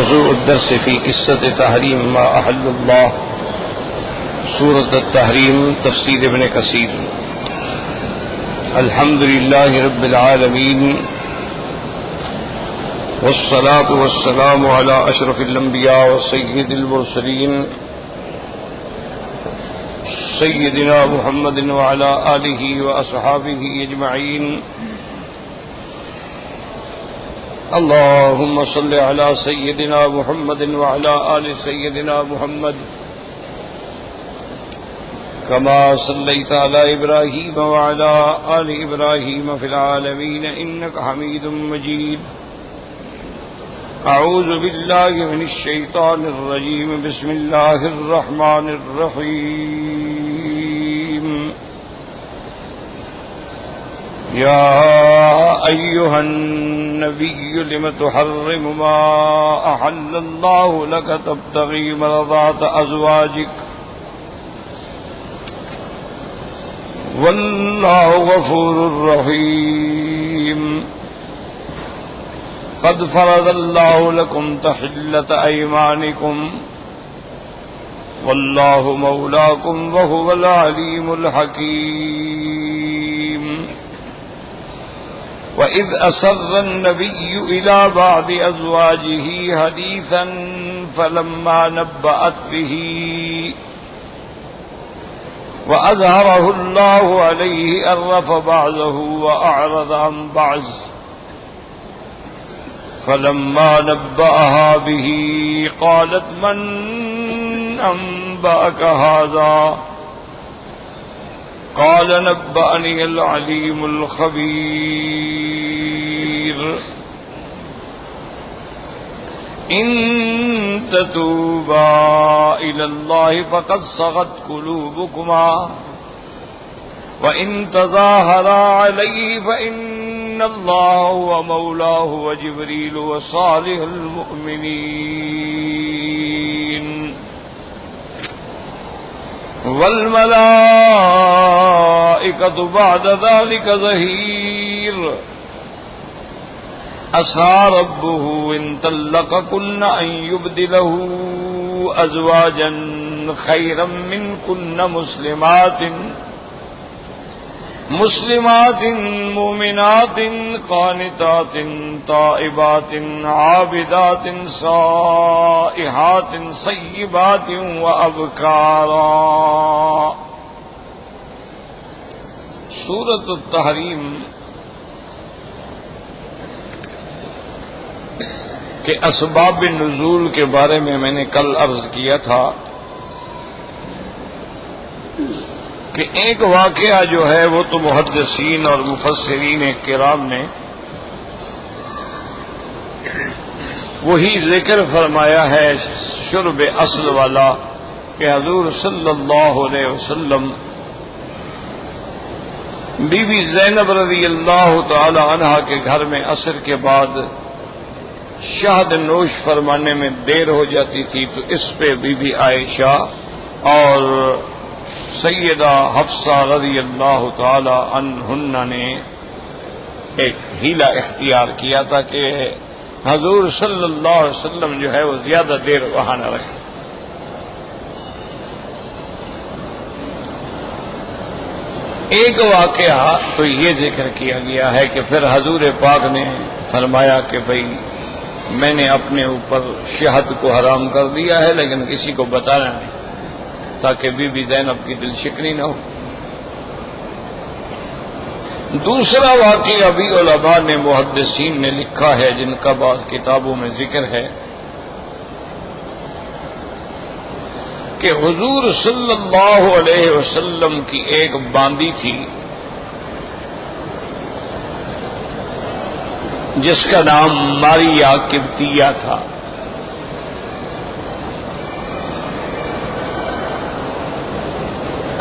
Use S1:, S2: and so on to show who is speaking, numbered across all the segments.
S1: موضوع الدرس في قصة تحريم ما أحل الله سورة التحريم تفسير ابن كثير. الحمد لله رب العالمين والصلاة والسلام على أشرف الأنبياء وسيد المرسلين سيدنا محمد وعلى آله وأصحابه أجمعين. اللهم صل على سيدنا محمد وعلى آل سيدنا محمد كما صليت على إبراهيم وعلى آل إبراهيم في العالمين إنك حميد مجيد. أعوذ بالله من الشيطان الرجيم. بسم الله الرحمن الرحيم. يا أيها النبي لم تحرم ما أحل الله لك تبتغي مرضات أزواجك والله غفور رحيم. قد فرض الله لكم تحلة أيمانكم والله مولاكم وهو العليم الحكيم. وإذ أسر النبي إلى بعض أزواجه حديثا فلما نبأت به وأظهره الله عليه عرف بعضه وأعرض عن بعض. فلما نبأها به قالت من أنبأك هذا قال نبأني العليم الخبير. إن تتوبا إلى الله فقد صغت قلوبكما وإن تظاهرا عليه فإن الله هو مولاه وجبريل وصالح المؤمنين والملائكة بعد ذلك ظهير. عسى ربه إن طلقكن أن يبدله أزواجا خيرا منكن مسلمات مؤمنات قانتات تائبات عابدات سائحات صيبات وأبكارا. سورة التحریم کے اسباب نزول کے بارے میں نے کل عرض کیا تھا کہ ایک واقعہ جو ہے وہ تو محدثین اور مفسرین کرام نے وہی ذکر فرمایا ہے شرب اصل والا کہ حضور صلی اللہ علیہ وسلم بی بی زینب رضی اللہ تعالی عنہا کے گھر میں عصر کے بعد شہد نوش فرمانے میں دیر ہو جاتی تھی تو اس پہ بی بی عائشہ اور سیدہ حفصہ رضی اللہ تعالی عنہن نے ایک ہیلا اختیار کیا تھا کہ حضور صلی اللہ علیہ وسلم جو ہے وہ زیادہ دیر وہاں نہ رہے. ایک واقعہ تو یہ ذکر کیا گیا ہے کہ پھر حضور پاک نے فرمایا کہ بھئی میں نے اپنے اوپر شہد کو حرام کر دیا ہے لیکن کسی کو بتانا نہیں تاکہ بی بی زینب کی دل شکنی نہ ہو. دوسرا واقعہ بھی علماء نے محدثین نے لکھا ہے جن کا بعض کتابوں میں ذکر ہے کہ حضور صلی اللہ علیہ وسلم کی ایک باندی تھی جس کا نام ماریا قبطیہ تھا.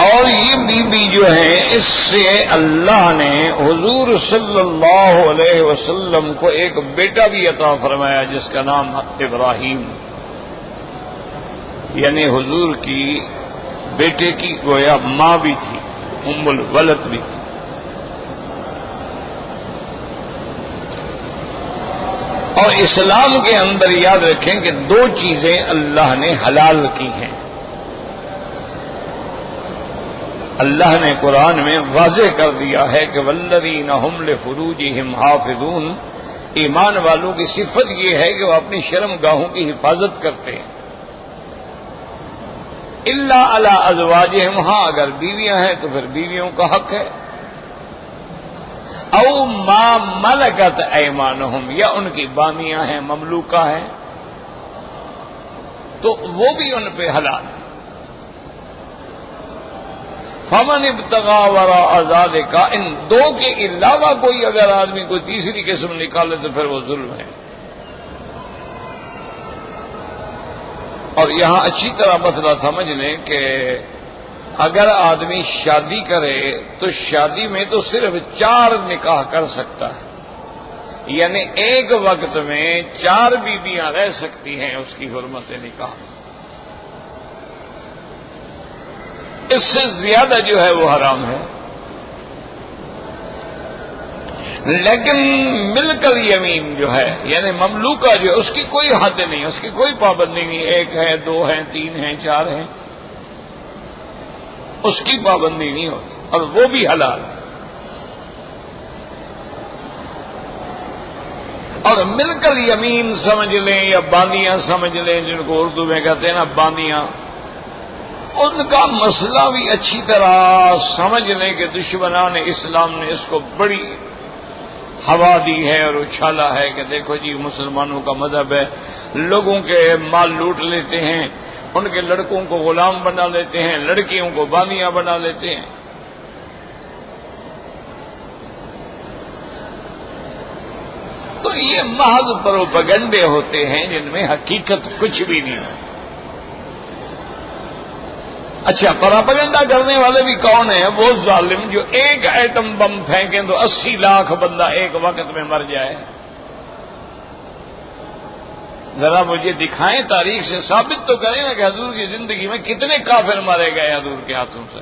S1: اور یہ بی بی جو ہے اس سے اللہ نے حضور صلی اللہ علیہ وسلم کو ایک بیٹا بھی عطا فرمایا جس کا نام ابراہیم، یعنی حضور کی بیٹے کی گویا ماں بھی تھی، ام الولد بھی تھی. اور اسلام کے اندر یاد رکھیں کہ دو چیزیں اللہ نے حلال کی ہیں. اللہ نے قرآن میں واضح کر دیا ہے کہ والذین ھم لفروجہم حافظون، ایمان والوں کی صفت یہ ہے کہ وہ اپنی شرم گاہوں کی حفاظت کرتے ہیں. الا علی ازواجہم، ہاں اگر بیویاں ہیں تو پھر بیویوں کا حق ہے. او ما ملکت ایمانہم، یا ان کی بانیاں ہیں، مملوکہ ہیں، تو وہ بھی ان پہ حلال ہے. فمن ابتغى وراء ذلك، ان دو کے علاوہ کوئی اگر آدمی کوئی تیسری قسم نکالے تو پھر وہ ظلم ہے. اور یہاں اچھی طرح مسئلہ سمجھ لیں کہ اگر آدمی شادی کرے تو شادی میں تو صرف 4 نکاح کر سکتا ہے، یعنی ایک وقت میں 4 بیویاں رہ سکتی ہیں اس کی حرمت نکاح. اس سے زیادہ جو ہے وہ حرام ہے. لیکن ملک الیمین جو ہے یعنی مملوکہ جو ہے اس کی کوئی حد نہیں، اس کی کوئی پابندی نہیں، 1 ہے 2 ہیں 3 ہیں 4 ہیں، اس کی پابندی نہیں ہوتی، اور وہ بھی حلال ہے. اور ملک الیمین سمجھ لیں یا باندیاں سمجھ لیں، جن کو اردو میں کہتے ہیں نا باندیاں، ان کا مسئلہ بھی اچھی طرح سمجھ لیں کہ دشمنان اسلام نے اس کو بڑی ہوا دی ہے اور اچھالا ہے کہ دیکھو جی مسلمانوں کا مذہب ہے، لوگوں کے مال لوٹ لیتے ہیں، ان کے لڑکوں کو غلام بنا لیتے ہیں، لڑکیوں کو باندیاں بنا لیتے ہیں. تو یہ محض پروپیگنڈے ہوتے ہیں جن میں حقیقت کچھ بھی نہیں ہے. اچھا، پروپیگنڈا کرنے والے بھی کون ہیں؟ وہ ظالم جو ایک ایٹم بم پھینکیں تو 80 لاکھ بندہ ایک وقت میں مر جائے. ذرا مجھے دکھائیں، تاریخ سے ثابت تو کریں نا کہ حضور کی زندگی میں کتنے کافر مارے گئے حضور کے ہاتھوں سے،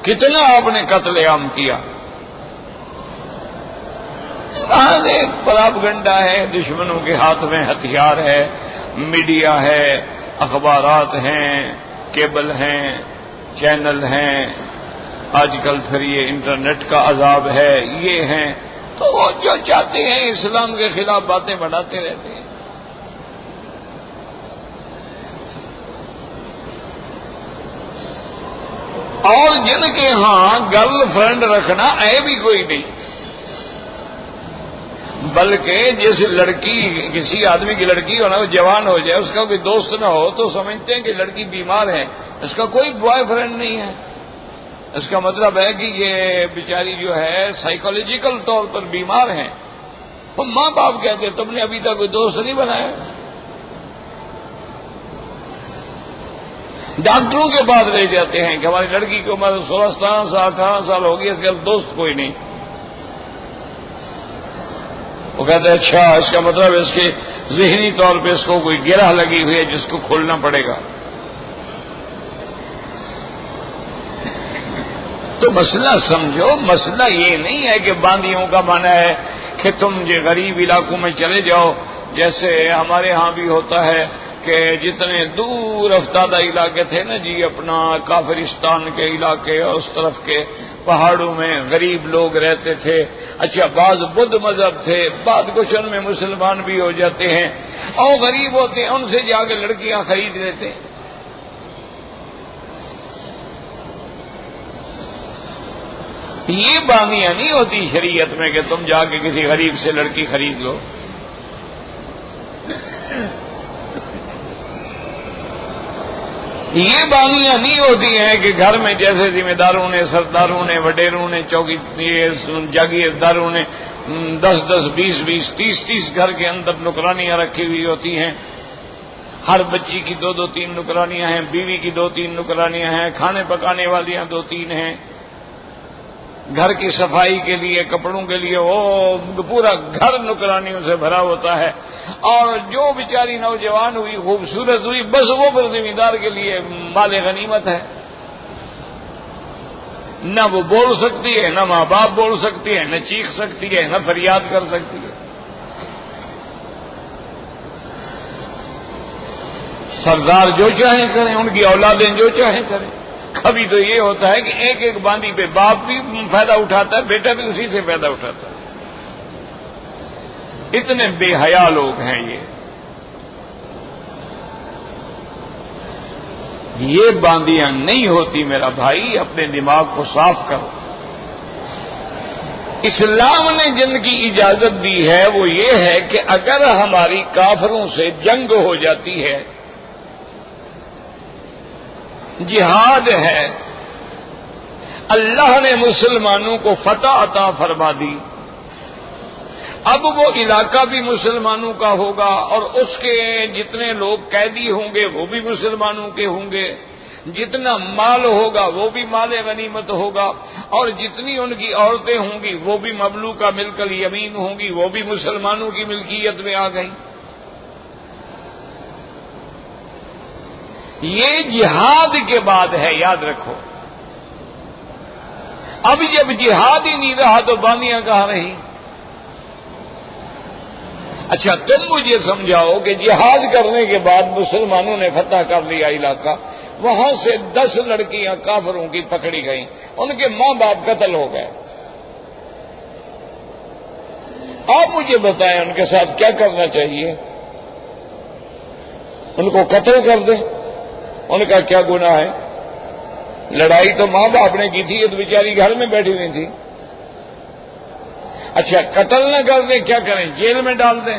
S1: کتنا آپ نے قتل عام کیا. پروپیگنڈا ہے، دشمنوں کے ہاتھ میں ہتھیار ہے، میڈیا ہے، اخبارات ہیں، کیبل ہیں، چینل ہیں، آج کل پھر یہ انٹرنیٹ کا عذاب ہے، یہ ہیں، تو وہ جو چاہتے ہیں اسلام کے خلاف باتیں بڑھاتے رہتے ہیں. اور جن کے ہاں گرل فرینڈ رکھنا عیب بھی کوئی نہیں، بلکہ جس لڑکی کسی آدمی کی لڑکی ہو نا، وہ جوان ہو جائے، اس کا کوئی دوست نہ ہو تو سمجھتے ہیں کہ لڑکی بیمار ہے، اس کا کوئی بوائے فرینڈ نہیں ہے. اس کا مطلب ہے کہ یہ بیچاری جو ہے سائیکولوجیکل طور پر بیمار ہیں. تو ماں باپ کہتے ہیں تم نے ابھی تک کوئی دوست نہیں بنایا. ڈاکٹروں کے پاس لے جاتے ہیں کہ ہماری لڑکی کی عمر 16 17 سال 18 سال ہوگی، اس کا دوست کوئی نہیں. وہ کہتے ہیں اچھا، اس کا مطلب اس کے ذہنی طور پہ اس کو کوئی گرہ لگی ہوئی ہے جس کو کھولنا پڑے گا. تو مسئلہ سمجھو، مسئلہ یہ نہیں ہے کہ باندیوں کا معنی ہے کہ تم جو غریب علاقوں میں چلے جاؤ، جیسے ہمارے ہاں بھی ہوتا ہے کہ جتنے دور افتادہ علاقے تھے نا جی، اپنا کافرستان کے علاقے اور اس طرف کے پہاڑوں میں غریب لوگ رہتے تھے. اچھا، بعض بدھ مذہب تھے، بعض کچھ ان میں مسلمان بھی ہو جاتے ہیں، اور غریب ہوتے ہیں، ان سے جا کے لڑکیاں خرید لیتے ہیں. یہ باندیاں نہیں ہوتی شریعت میں کہ تم جا کے کسی غریب سے لڑکی خرید لو. یہ باندیاں نہیں ہوتی ہیں کہ گھر میں جیسے ذمہ داروں نے، سرداروں نے، وڈیروں نے، چوکی جاگیرداروں نے 10-10 20-20 30-30 گھر کے اندر نکرانیاں رکھی ہوئی ہوتی ہیں. ہر بچی کی 2-2 3 نکرانیاں ہیں، بیوی کی 2-3 نکرانیاں ہیں، کھانے پکانے والیاں 2-3 ہیں، گھر کی صفائی کے لیے، کپڑوں کے لیے، وہ پورا گھر نکرانیوں سے بھرا ہوتا ہے. اور جو بیچاری نوجوان ہوئی، خوبصورت ہوئی، بس وہ پھر ذمہ دار کے لیے مال غنیمت ہے. نہ وہ بول سکتی ہے، نہ ماں باپ بول سکتی ہے، نہ چیخ سکتی ہے، نہ فریاد کر سکتی ہے۔ سردار جو چاہیں کریں، ان کی اولادیں جو چاہیں کریں۔ کبھی تو یہ ہوتا ہے کہ ایک ایک باندی پہ باپ بھی فائدہ اٹھاتا ہے، بیٹا بھی اسی سے فائدہ اٹھاتا ہے۔ اتنے بے حیا لوگ ہیں یہ باندیاں نہیں ہوتی میرا بھائی، اپنے دماغ کو صاف کرو۔ اسلام نے جن کی اجازت دی ہے وہ یہ ہے کہ اگر ہماری کافروں سے جنگ ہو جاتی ہے، جہاد ہے، اللہ نے مسلمانوں کو فتح عطا فرما دی، اب وہ علاقہ بھی مسلمانوں کا ہوگا اور اس کے جتنے لوگ قیدی ہوں گے وہ بھی مسلمانوں کے ہوں گے، جتنا مال ہوگا وہ بھی مال غنیمت ہوگا، اور جتنی ان کی عورتیں ہوں گی وہ بھی مملوکہ ملک الیمین ہوں گی، وہ بھی مسلمانوں کی ملکیت میں آ گئی۔ یہ جہاد کے بعد ہے، یاد رکھو۔ اب جب جہاد ہی نہیں رہا تو باندیاں کہاں رہی؟ اچھا تم مجھے سمجھاؤ کہ جہاد کرنے کے بعد مسلمانوں نے فتح کر لیا علاقہ، وہاں سے 10 لڑکیاں کافروں کی پکڑی گئیں، ان کے ماں باپ قتل ہو گئے، آپ مجھے بتائیں ان کے ساتھ کیا کرنا چاہیے؟ ان کو قتل کر دیں؟ ان کا کیا گناہ ہے؟ لڑائی تو ماں باپ نے کی تھی، یہ تو بیچاری گھر میں بیٹھی ہوئی تھی۔ اچھا قتل نہ کر دیں، کیا کریں؟ جیل میں ڈال دیں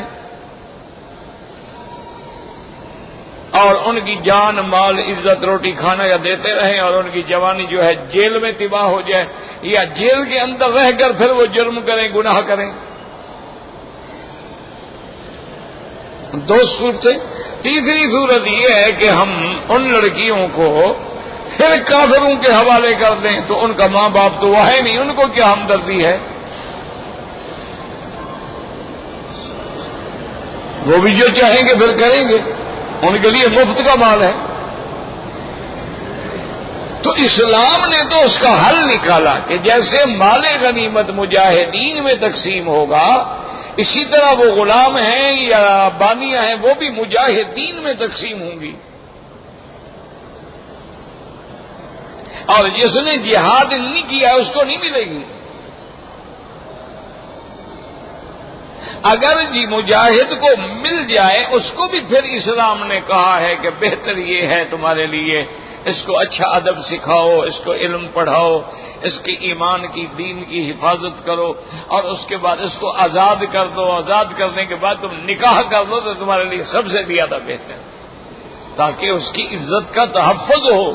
S1: اور ان کی جان مال عزت روٹی کھانا یا دیتے رہیں، اور ان کی جوانی جو ہے جیل میں تباہ ہو جائے، یا جیل کے اندر رہ کر پھر وہ جرم کریں، گناہ کریں۔ 2 صورتیں۔ تیسری صورت یہ ہے کہ ہم ان لڑکیوں کو پھر کافروں کے حوالے کر دیں، تو ان کا ماں باپ تو وہ ہے نہیں، ان کو کیا ہمدردی ہے؟ وہ بھی جو چاہیں گے پھر کریں گے، ان کے لیے مفت کا مال ہے۔ تو اسلام نے تو اس کا حل نکالا کہ جیسے مال غنیمت مجاہدین میں تقسیم ہوگا، اسی طرح وہ غلام ہیں یا بانیاں ہیں وہ بھی مجاہدین میں تقسیم ہوں گی، اور جس نے جہاد نہیں کیا اس کو نہیں ملے گی۔ اگر جی مجاہد کو مل جائے اس کو بھی پھر اسلام نے کہا ہے کہ بہتر یہ ہے تمہارے لیے اس کو اچھا ادب سکھاؤ، اس کو علم پڑھاؤ، اس کے ایمان کی دین کی حفاظت کرو، اور اس کے بعد اس کو آزاد کر دو، آزاد کرنے کے بعد تم نکاح کر دو تو تمہارے لیے سب سے زیادہ بہتر، تاکہ اس کی عزت کا تحفظ ہو۔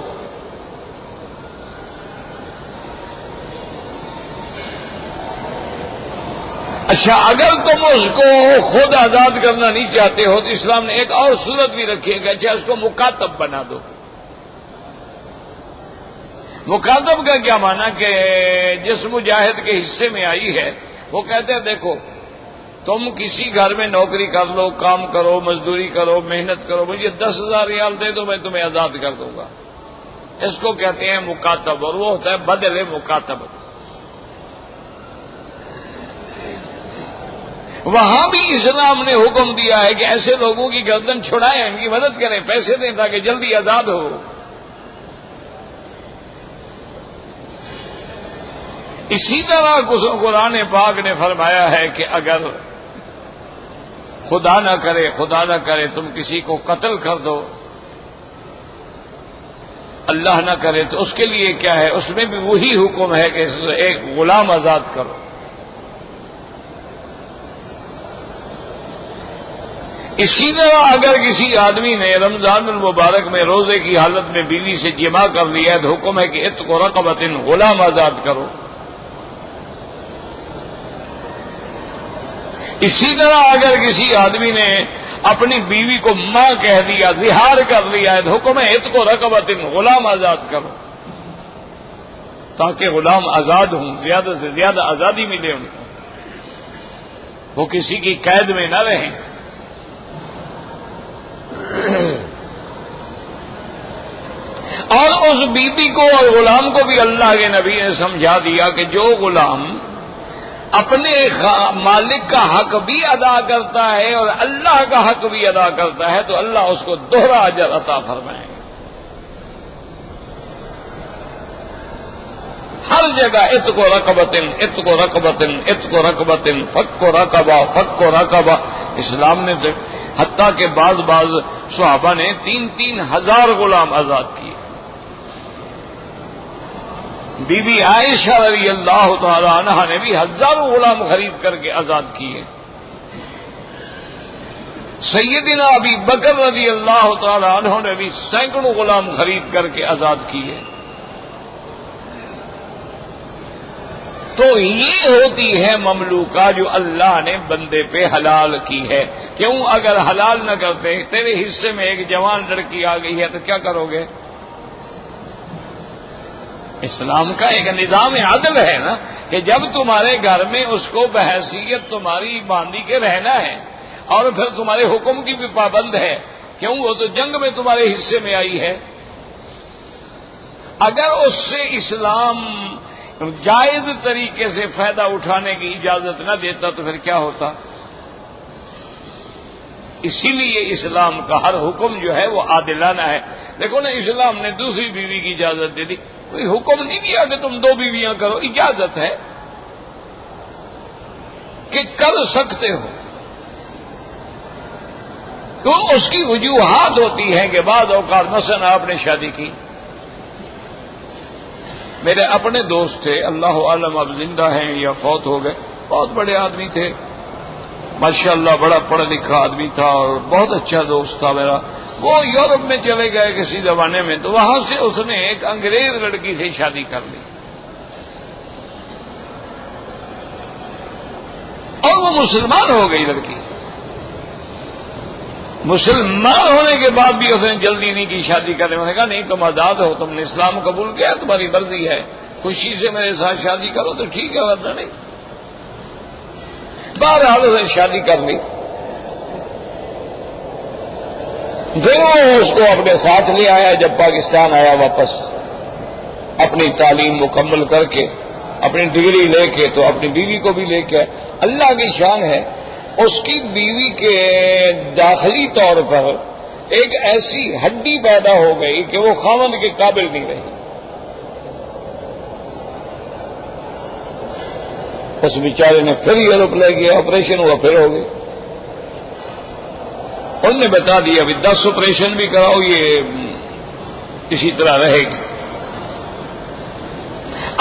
S1: اچھا اگر تم اس کو خود آزاد کرنا نہیں چاہتے ہو تو اسلام نے ایک اور صورت بھی رکھی ہے کہ اچھا اس کو مکاتب بنا دو۔ مکاتب کا کیا معنی کہ جس مجاہد کے حصے میں آئی ہے وہ کہتے ہیں دیکھو تم کسی گھر میں نوکری کر لو، کام کرو، مزدوری کرو، محنت کرو، مجھے 10,000 ریال دے دو میں تمہیں آزاد کر دوں گا۔ اس کو کہتے ہیں مکاتب، اور وہ ہوتا ہے بدل مکاتب۔ وہاں بھی اسلام نے حکم دیا ہے کہ ایسے لوگوں کی گردن چھڑائیں، ان کی مدد کریں، پیسے دیں تاکہ جلدی آزاد ہو۔ اسی طرح قرآن پاک نے فرمایا ہے کہ اگر خدا نہ کرے تم کسی کو قتل کر دو، اللہ نہ کرے تو اس کے لیے کیا ہے؟ اس میں بھی وہی حکم ہے کہ ایک غلام آزاد کرو۔ اسی طرح اگر کسی آدمی نے رمضان المبارک میں روزے کی حالت میں بیوی سے جماع کر لیا ہے تو حکم ہے کہ عتق رقبۃ، غلام آزاد کرو۔ اسی طرح اگر کسی آدمی نے اپنی بیوی کو ماں کہہ دیا، زہار کر لیا ہے تو حکم ہے عتق رقبۃ، غلام آزاد کرو، تاکہ غلام آزاد ہوں، زیادہ سے زیادہ آزادی ملے ان کو، وہ کسی کی قید میں نہ رہیں۔ اور اس اس بی بی کو اور غلام کو بھی اللہ کے نبی نے سمجھا دیا کہ جو غلام اپنے مالک کا حق بھی ادا کرتا ہے اور اللہ کا حق بھی ادا کرتا ہے تو اللہ اس کو دوہرا اجر عطا فرمائے گا. ہر جگہ اتق و رقبتن اتق و رقبتن اتق و رقبتن فک و رقبہ فک و رقبہ. اسلام نے حتیٰ کہ بعض صحابہ نے 3,000 غلام آزاد کیے. بی بی عائشہ رضی اللہ تعالی عنہا نے بھی ہزاروں غلام خرید کر کے آزاد کیے. سیدنا ابی بکر رضی اللہ تعالی عنہ نے بھی سینکڑوں غلام خرید کر کے آزاد کیے. تو یہ ہوتی ہے مملوکہ جو اللہ نے بندے پہ حلال کی ہے. کیوں؟ اگر حلال نہ کرتے تیرے حصے میں ایک جوان لڑکی آ گئی ہے تو کیا کرو گے؟ اسلام کا ایک نظام عدل ہے نا کہ جب تمہارے گھر میں اس کو بحیثیت تمہاری باندھی کے رہنا ہے اور پھر تمہارے حکم کی بھی پابند ہے. کیوں؟ وہ تو جنگ میں تمہارے حصے میں آئی ہے. اگر اس سے اسلام جائز طریقے سے فائدہ اٹھانے کی اجازت نہ دیتا تو پھر کیا ہوتا؟ اسی لیے اسلام کا ہر حکم جو ہے وہ عادلانہ ہے. دیکھو نا، اسلام نے دوسری بیوی کی اجازت دے دی. کوئی حکم نہیں دیا کہ تم 2 بیویاں کرو، اجازت ہے کہ کر سکتے ہو. تو اس کی وجوہات ہوتی ہیں کہ بعض اوقات مثلا آپ نے شادی کی. میرے اپنے دوست تھے، اللہ عالم اب زندہ ہیں یا فوت ہو گئے، بہت بڑے آدمی تھے ماشاءاللہ، بڑا پڑھا لکھا آدمی تھا اور بہت اچھا دوست تھا میرا. وہ یورپ میں چلے گئے کسی زمانے میں، تو وہاں سے اس نے ایک انگریز لڑکی سے شادی کر لی اور وہ مسلمان ہو گئی لڑکی. مسلمان ہونے کے بعد بھی اس نے جلدی نہیں کی شادی کرنے. انہوں نے کہا نہیں، تم آزاد ہو، تم نے اسلام قبول کیا، تمہاری مرضی ہے، خوشی سے میرے ساتھ شادی کرو تو ٹھیک ہے، ورنہ نہیں. بہرحال اس نے شادی کر لی. پھر وہ اس کو اپنے ساتھ لے آیا. جب پاکستان آیا واپس اپنی تعلیم مکمل کر کے اپنی ڈگری لے کے تو اپنی بیوی کو بھی لے کے آئے. اللہ کی شان ہے، اس کی بیوی کے داخلی طور پر ایک ایسی ہڈی پیدا ہو گئی کہ وہ خاوند کے قابل نہیں رہی. اس بیچارے نے پھر یورپ لے گیا، آپریشن ہوا، پھر ہو گئی. انہوں نے بتا دیا ابھی 10 آپریشن بھی کراؤ یہ اسی طرح رہے گی.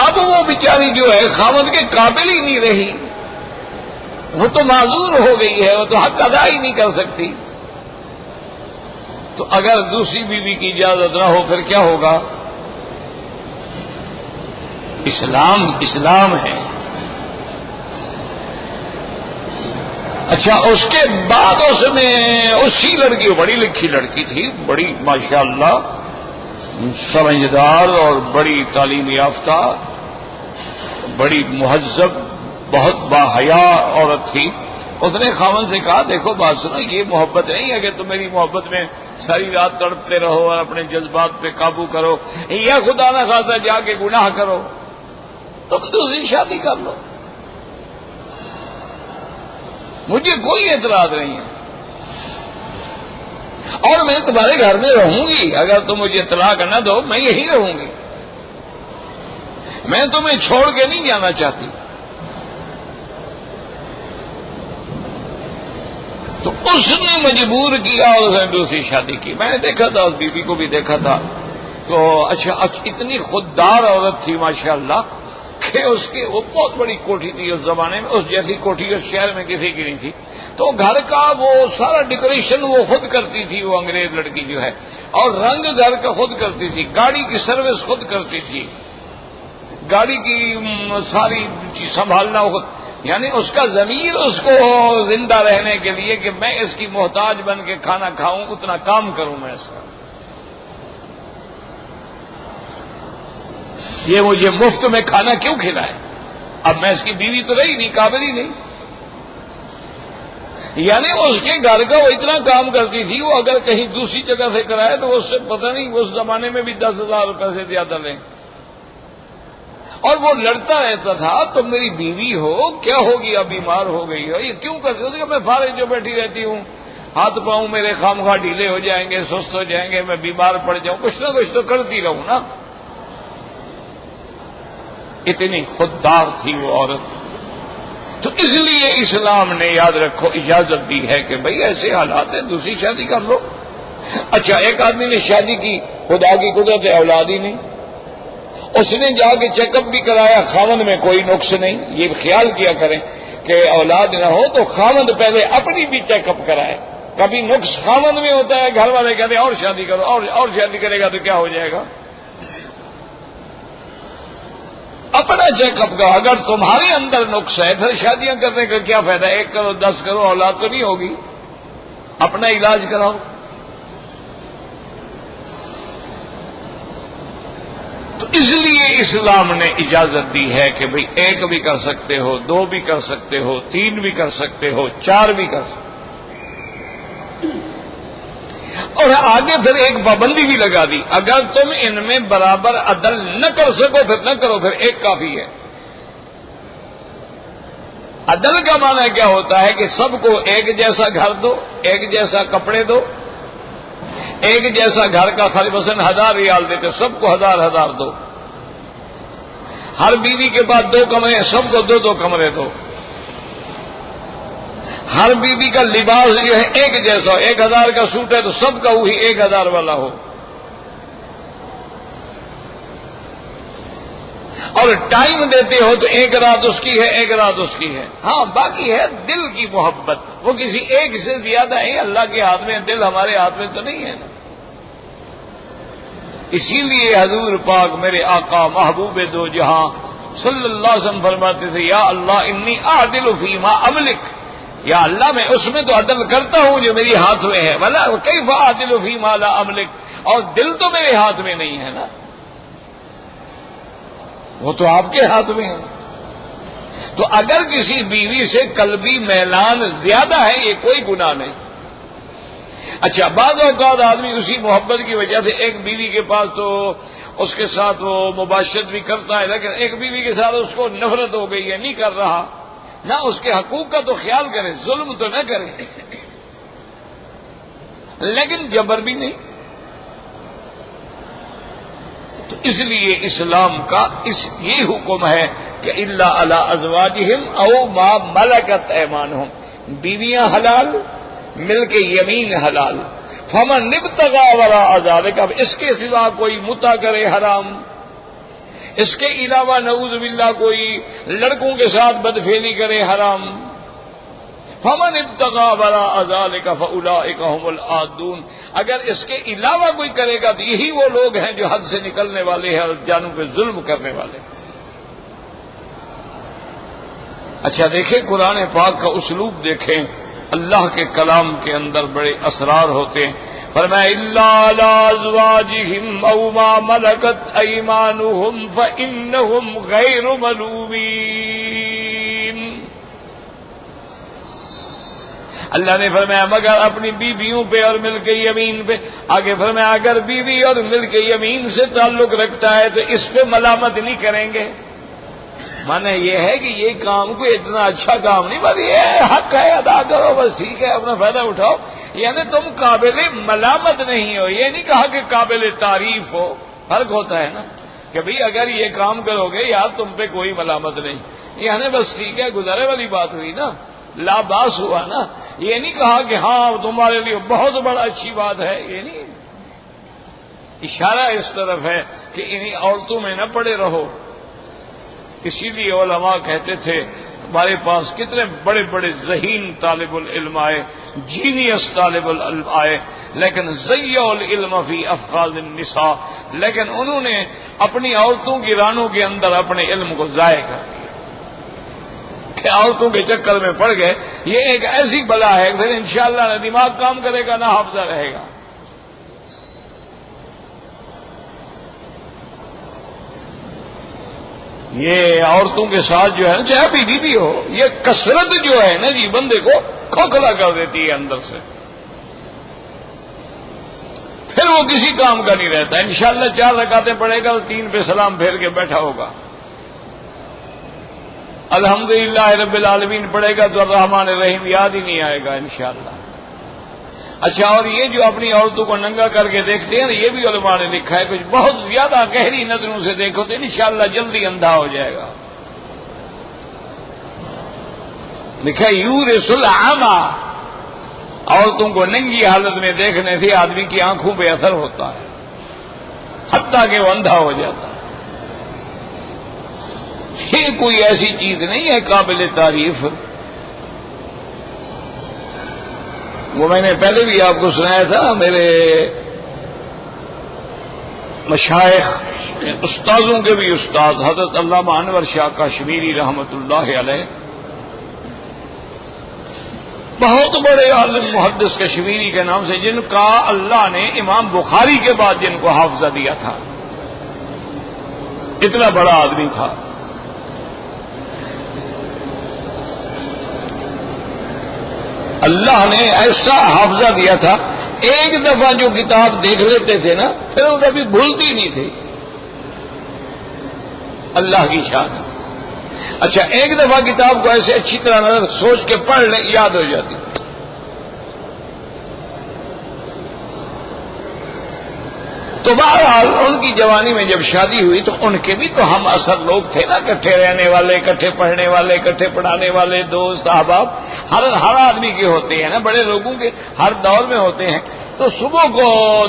S1: اب وہ بیچاری جو ہے خاوند کے قابل ہی نہیں رہی، وہ تو معذور ہو گئی ہے، وہ تو حق ادا ہی نہیں کر سکتی. تو اگر دوسری بیوی کی اجازت نہ ہو پھر کیا ہوگا؟ اسلام ہے. اچھا، اس کے بعد اس نے اسی لڑکی، بڑی لکھی لڑکی تھی، بڑی ماشاءاللہ سمجھدار اور بڑی تعلیم یافتہ، بڑی مہذب، بہت باحیا عورت تھی. اس نے خاوند سے کہا دیکھو بات سنو، یہ محبت نہیں ہے کہ تم میری محبت میں ساری رات تڑپتے رہو اور اپنے جذبات پہ قابو کرو، یا خدا نہ خاصا جا کے گناہ کرو، تم دوسری شادی کر لو، مجھے کوئی اعتراض نہیں ہے، اور میں تمہارے گھر میں رہوں گی. اگر تم مجھے طلاق نہ دو میں یہی رہوں گی، میں تمہیں چھوڑ کے نہیں جانا چاہتی. تو اس نے مجبور کیا اور اس نے دوسری شادی کی. میں نے دیکھا تھا، اس بیوی کو بھی دیکھا تھا. تو اچھا اتنی خوددار عورت تھی ماشاءاللہ کہ اس کی وہ بہت بڑی کوٹھی تھی اس زمانے میں، اس جیسی کوٹھی اس شہر میں کسی کی نہیں تھی. تو گھر کا وہ سارا ڈیکوریشن وہ خود کرتی تھی، وہ انگریز لڑکی جو ہے، اور رنگ گھر کا خود کرتی تھی، گاڑی کی سروس خود کرتی تھی، گاڑی کی ساری چیز سنبھالنا خود. یعنی اس کا ضمیر اس کو زندہ رہنے کے لیے کہ میں اس کی محتاج بن کے کھانا کھاؤں، اتنا کام کروں میں اس کا. یہ مجھے مفت میں کھانا کیوں کھلائے؟ اب میں اس کی بیوی تو رہی نہیں، قابل ہی نہیں. یعنی اس کے گھر کا وہ اتنا کام کرتی تھی، وہ اگر کہیں دوسری جگہ سے کرائے تو اس سے پتہ نہیں اس زمانے میں بھی 10,000 روپے سے زیادہ لیں، اور وہ لڑتا رہتا تھا تم میری بیوی ہو، کیا ہوگی، اب بیمار ہو گئی ہو، یہ کیوں کرتے ہو؟ کہ میں فارغ جو بیٹھی رہتی ہوں، ہاتھ پاؤں میرے خواہ ڈھیلے ہو جائیں گے، سست ہو جائیں گے، میں بیمار پڑ جاؤں، کچھ نہ کچھ تو کرتی رہوں نا۔ اتنی خوددار تھی وہ عورت، تو اس لیے اسلام نے یاد رکھو اجازت دی ہے کہ بھئی ایسے حالات ہیں دوسری شادی کر لو۔ اچھا، ایک آدمی نے شادی کی، خدا کی قدرت ہے اولاد ہی نہیں، اس نے جا کے چیک اپ بھی کرایا، خاوند میں کوئی نقص نہیں۔ یہ خیال کیا کریں کہ اولاد نہ ہو تو خاوند پہلے اپنی بھی چیک اپ کرائے، کبھی نقص خاوند میں ہوتا ہے، گھر والے کہتے ہیں اور شادی کرو، اور شادی کرے گا تو کیا ہو جائے گا؟ اپنا چیک اپ کرو، اگر تمہارے اندر نقص ہے پھر شادیاں کرنے کا کیا فائدہ؟ 1 کرو 10 کرو، اولاد تو نہیں ہوگی، اپنا علاج کراؤ۔ تو اس لیے اسلام نے اجازت دی ہے کہ بھئی 1 بھی کر سکتے ہو، 2 بھی کر سکتے ہو، 3 بھی کر سکتے ہو، 4 بھی کر سکتے ہو، اور آگے پھر ایک پابندی بھی لگا دی، اگر تم ان میں برابر عدل نہ کر سکو پھر نہ کرو، پھر 1 کافی ہے۔ عدل کا معنی کیا ہوتا ہے کہ سب کو ایک جیسا گھر دو، ایک جیسا کپڑے دو، ایک جیسا گھر کا خرچ، مثلا 1000 ریال دیتے سب کو 1000 دو، ہر بیوی کے بعد 2 کمرے، سب کو 2 کمرے دو، ہر بیوی کا لباس جو ہے ایک جیسا ہو، 1000 کا سوٹ ہے تو سب کا وہی 1000 والا ہو، اور ٹائم دیتے ہو تو 1 رات اس کی ہے، 1 رات اس کی ہے۔ ہاں، باقی ہے دل کی محبت، وہ کسی ایک سے زیادہ ہے، اللہ کے ہاتھ میں، دل ہمارے ہاتھ میں تو نہیں ہے نا۔ اسی لیے حضور پاک میرے آقا محبوب دو جہاں صلی اللہ علیہ وسلم فرماتے تھے، یا اللہ انی اعدل فیما املک، یا اللہ میں اس میں تو عدل کرتا ہوں جو میری ہاتھ میں ہے، ولا کیف اعدل فیما لا املک، اور دل تو میرے ہاتھ میں نہیں ہے نا، وہ تو آپ کے ہاتھ میں ہے۔ تو اگر کسی بیوی سے قلبی میلان زیادہ ہے یہ کوئی گناہ نہیں۔ اچھا، بعض اوقات آدمی اسی محبت کی وجہ سے ایک بیوی کے پاس تو اس کے ساتھ وہ مباشرت بھی کرتا ہے، لیکن ایک بیوی کے ساتھ اس کو نفرت ہو گئی ہے، نہیں کر رہا، نہ اس کے حقوق کا تو خیال کرے، ظلم تو نہ کرے، لیکن جبر بھی نہیں۔ تو اس لیے اسلام کا یہ حکم ہے کہ الا علی ازواجہم او ما ملکت ایمانہم، بیویاں حلال، مل کے یمین حلال، فمن ابتغى وراء ذلك، اب اس کے سوا کوئی متع کرے حرام، اس کے علاوہ نعوذ باللہ کوئی لڑکوں کے ساتھ بدفعلی کرے حرام، فمن ابتغى وراء ذلك فاولئک هم العادون، اگر اس کے علاوہ کوئی کرے گا تو یہی وہ لوگ ہیں جو حد سے نکلنے والے ہیں اور جانوں پہ ظلم کرنے والے ہیں۔ اچھا دیکھیں قرآن پاک کا اسلوب دیکھیں، اللہ کے کلام کے اندر بڑے اسرار ہوتے ہیں۔ فرمایا الا علی ازواجہم او ما ملکت ایمانہم فانہم غیر ملومین، اللہ نے فرمایا مگر اپنی بیویوں پہ اور مل کے یمین پہ، آگے فرمایا اگر بیوی اور مل کے یمین سے تعلق رکھتا ہے تو اس پہ ملامت نہیں کریں گے، مانا یہ ہے کہ یہ کام کوئی اتنا اچھا کام نہیں، بس یہ حق ہے ادا کرو، بس ٹھیک ہے اپنا فائدہ اٹھاؤ، یعنی تم قابل ملامت نہیں ہو، یہ نہیں کہا کہ قابل تعریف ہو، فرق ہوتا ہے نا کہ بھئی اگر یہ کام کرو گے یار تم پہ کوئی ملامت نہیں، یعنی بس ٹھیک ہے گزارے والی بات ہوئی نا، لا باس ہوا نا، یہ نہیں کہا کہ ہاں تمہارے لیے بہت بڑا اچھی بات ہے، یہ نہیں، اشارہ اس طرف ہے کہ انہی عورتوں میں نہ پڑے رہو۔ اسی لیے علماء کہتے تھے ہمارے پاس کتنے بڑے بڑے ذہین طالب العلم آئے، جینیس طالب العلم آئے، لیکن ضیعوا العلم فی افخاذ النساء، لیکن انہوں نے اپنی عورتوں کی رانوں کے اندر اپنے علم کو ضائع کر دیا کہ عورتوں کے چکر میں پڑ گئے، یہ ایک ایسی بلا ہے پھر انشاءاللہ نہ دماغ کام کرے گا نہ حافظہ رہے گا۔ یہ عورتوں کے ساتھ جو ہے نا، چاہے بیوی بھی ہو، یہ کثرت جو ہے نا جی بندے کو کھوکھلا کر دیتی ہے اندر سے، پھر وہ کسی کام کا نہیں رہتا. انشاءاللہ 4 رکعتیں پڑھے گا اور 3 پہ سلام پھیر کے بیٹھا ہوگا. الحمدللہ رب العالمین پڑھے گا تو الرحمن الرحیم یاد ہی نہیں آئے گا انشاءاللہ. اچھا، اور یہ جو اپنی عورتوں کو ننگا کر کے دیکھتے ہیں، یہ بھی علماء نے لکھا ہے، کچھ بہت زیادہ گہری نظروں سے دیکھو تو انشاءاللہ جلدی اندھا ہو جائے گا. لکھا یورث العمی، عورتوں کو ننگی حالت میں دیکھنے سے آدمی کی آنکھوں پہ اثر ہوتا ہے، حتیٰ کہ وہ اندھا ہو جاتا ہے. یہ کوئی ایسی چیز نہیں ہے قابل تعریف. وہ میں نے پہلے بھی آپ کو سنایا تھا، میرے مشائخ استاذوں کے بھی استاد حضرت علامہ انور شاہ کشمیری رحمت اللہ علیہ، بہت بڑے عالم محدث کشمیری کے نام سے، جن کا اللہ نے امام بخاری کے بعد جن کو حافظہ دیا تھا، اتنا بڑا آدمی تھا. اللہ نے ایسا حافظہ دیا تھا، ایک دفعہ جو کتاب دیکھ لیتے تھے نا پھر وہ کبھی بھولتی نہیں تھی. اللہ کی شان. اچھا، ایک دفعہ کتاب کو ایسے اچھی طرح نظر سوچ کے پڑھ لیں، یاد ہو جاتی. تو بہرحال ان کی جوانی میں جب شادی ہوئی تو ان کے بھی تو ہم اثر لوگ تھے نا، اکٹھے رہنے والے، اکٹھے پڑھنے والے، اکٹھے پڑھانے والے، دوست احباب ہر آدمی کے ہوتے ہیں نا، بڑے لوگوں کے ہر دور میں ہوتے ہیں. تو صبح کو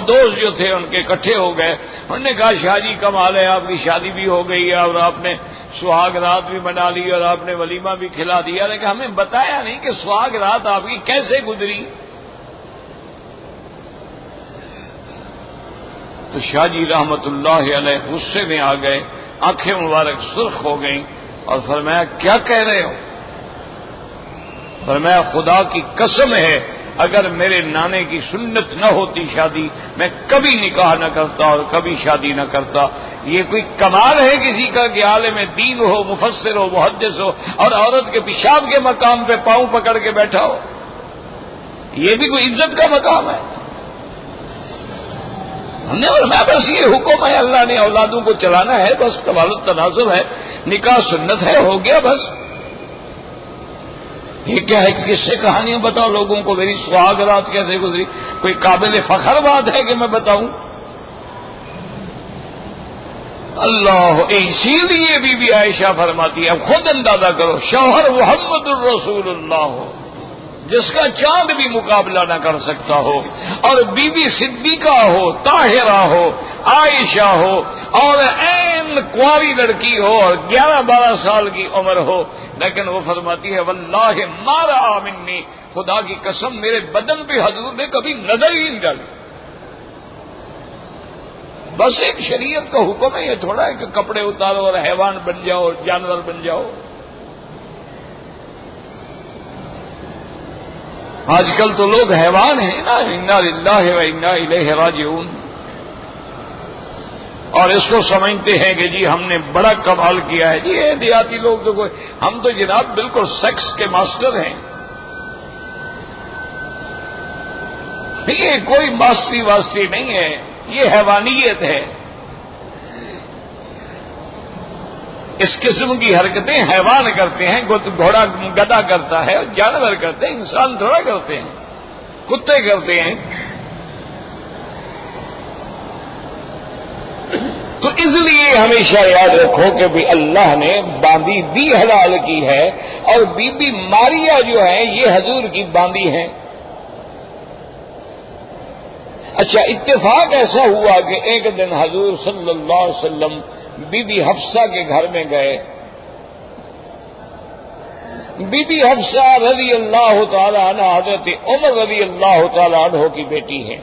S1: دوست جو تھے ان کے اکٹھے ہو گئے. انہوں نے کہا شاہ جی کمال ہے، آپ کی شادی بھی ہو گئی ہے اور آپ نے سہاگ رات بھی بنا لی اور آپ نے ولیمہ بھی کھلا دیا، لیکن ہمیں بتایا نہیں کہ سہاگ رات آپ کی کیسے گزری. تو شاہ جی رحمت اللہ علیہ غصے میں آ گئے، آنکھیں مبارک سرخ ہو گئیں اور فرمایا کیا کہہ رہے ہو؟ فرمایا خدا کی قسم ہے اگر میرے نانے کی سنت نہ ہوتی شادی، میں کبھی نکاح نہ کرتا اور کبھی شادی نہ کرتا. یہ کوئی کمال ہے کسی کا کہ عالم دین ہو، مفسر ہو، محدث ہو اور عورت کے پیشاب کے مقام پہ پاؤں پکڑ کے بیٹھا ہو؟ یہ بھی کوئی عزت کا مقام ہے؟ ہم نے فرمایا بس یہ حکم ہے، اللہ نے اولادوں کو چلانا ہے، بس توالد تناسب ہے، نکاح سنت ہے، ہو گیا بس. یہ کیا ہے کہ کس سے کہانیاں بتاؤ لوگوں کو میری سہاگ رات کیسے گزری؟ کوئی قابل فخر بات ہے کہ میں بتاؤں؟ اللہ. اسی لیے بی بی عائشہ فرماتی ہے، اب خود اندازہ کرو، شوہر محمد الرسول اللہ ہو جس کا چاند بھی مقابلہ نہ کر سکتا ہو، اور بی بی صدیقہ ہو، طاہرہ ہو، عائشہ ہو، اور عین کنواری لڑکی ہو اور 11-12 سال کی عمر ہو، لیکن وہ فرماتی ہے واللہ ما رأى منی، خدا کی قسم میرے بدن پہ حضور نے کبھی نظر ہی نہیں ڈالی. بس ایک شریعت کا حکم ہے، یہ تھوڑا ہے کہ کپڑے اتارو اور حیوان بن جاؤ، جانور بن جاؤ. آج کل تو لوگ حیوان ہیں نا، انا للہ و انا الیہ راجعون، اور اس کو سمجھتے ہیں کہ جی ہم نے بڑا کمال کیا ہے. جی یہ دیہاتی لوگ تو کوئی، ہم تو جناب بالکل سیکس کے ماسٹر ہیں. یہ کوئی ماسٹری واسطی نہیں ہے، یہ حیوانیت ہے. اس قسم کی حرکتیں حیوان کرتے ہیں، گھوڑا گدھا کرتا ہے، جانور کرتے ہیں، انسان تھوڑا کرتے ہیں، کتے کرتے ہیں. تو اس لیے ہمیشہ یاد رکھو کہ بھی اللہ نے باندی بھی حلال کی ہے، اور بی بی ماریا جو ہے یہ حضور کی باندی ہیں. اچھا، اتفاق ایسا ہوا کہ ایک دن حضور صلی اللہ علیہ وسلم بی بی حفصہ کے گھر میں گئے. بی بی حفصہ رضی اللہ تعالی عنہ حضرت عمر رضی اللہ تعالی عنہ کی بیٹی ہیں.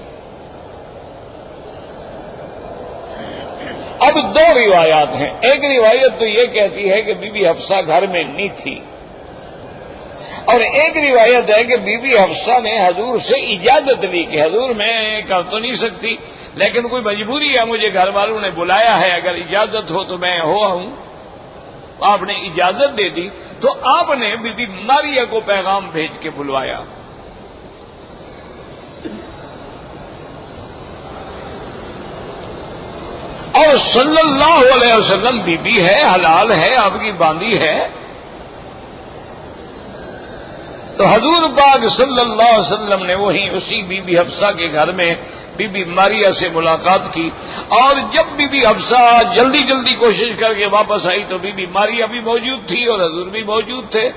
S1: اب 2 روایات ہیں. ایک روایت تو یہ کہتی ہے کہ بی بی حفصہ گھر میں نہیں تھی، اور ایک روایت ہے کہ بی بی حفصہ نے حضور سے اجازت لی کہ حضور میں کر تو نہیں سکتی، لیکن کوئی مجبوری ہے، مجھے گھر والوں نے بلایا ہے، اگر اجازت ہو تو میں ہوا ہوں. آپ نے اجازت دے دی تو آپ نے بی بی ماریہ کو پیغام بھیج کے بلوایا. اور صلی اللہ علیہ وسلم بی بی ہے، حلال ہے، آپ کی باندھی ہے. تو حضور پاک صلی اللہ علیہ وسلم نے وہیں اسی بی بی حفصہ کے گھر میں بی بی ماریہ سے ملاقات کی. اور جب بی بی حفصہ جلدی جلدی کوشش کر کے واپس آئی تو بی بی ماریہ بھی موجود تھی اور حضور بھی موجود تھے.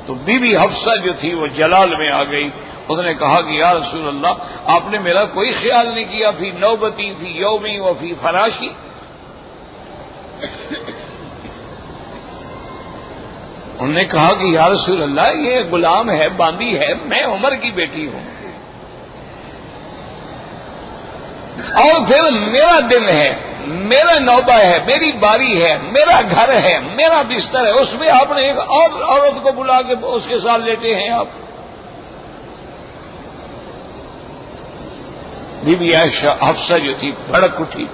S1: تو بی بی حفصہ جو تھی وہ جلال میں آ گئی. اس نے کہا کہ یا رسول اللہ، آپ نے میرا کوئی خیال نہیں کیا، فی نوبتی فی یومی و فی فراشی. انہوں نے کہا کہ یا رسول اللہ، یہ غلام ہے، باندھی ہے، میں عمر کی بیٹی ہوں، اور پھر میرا دن ہے، میرا نوبہ ہے، میری باری ہے، میرا گھر ہے، میرا بستر ہے، اس میں آپ نے ایک اور عورت کو بلا کے اس کے ساتھ لیٹے ہیں آپ. بی بی عائشہ حفصہ جو تھی بھڑک اٹھی.